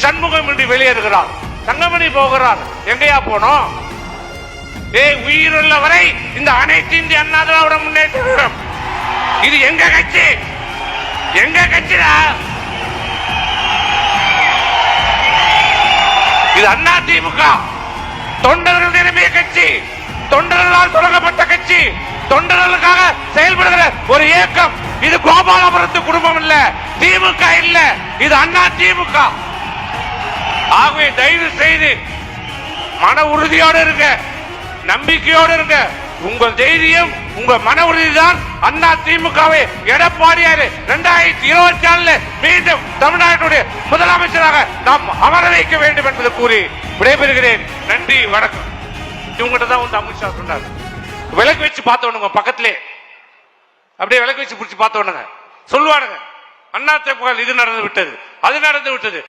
சண்முகம் இன்றி வெளியேறுகிறார். தங்கமணி போகிறார். எங்கயா போனோம்? உயிருள்ள வரை இந்த அனைத்து இந்திய அண்ணா திராவிட முன்னேற்றம் இது எங்க கட்சி, எங்க கட்சிடா இது. அண்ணா திமுக தொண்டர்கள் நிரம்பிய கட்சி, தொண்டர்களால் தொடங்கப்பட்ட கட்சி, தொண்டர்களுக்காக செயல்படுகிற ஒரு இயக்கம். இது கோபாலபுரத்து குடும்பம் இல்ல, திமுக இல்ல, இது அண்ணா திமுக. ஆகவே தயவு செய்து மன உறுதியோடு இருங்க, நம்பிக்கையோடு இருங்க. உங்கள் தைரியம், உங்க மன உறுதிதான் அண்ணா திமுகவை எடப்பாடியார் 2024 மீண்டும் தமிழ்நாட்டுடைய முதலமைச்சராக நாம் அமர வைக்க வேண்டும் என்பதை கூறி விடைபெறுகிறேன். நன்றி, வணக்கம். இவங்ககிட்ட தான் வந்து அமித்ஷா சொன்னார், விளக்கு வச்சு பார்த்தவனுங்க பக்கத்திலே அப்படியே விளக்கு வச்சு பிடிச்சி பார்த்தவனுங்க சொல்லுவானுங்க, அண்ணா திமுக இது நடந்து விட்டது, அது நடந்து விட்டது.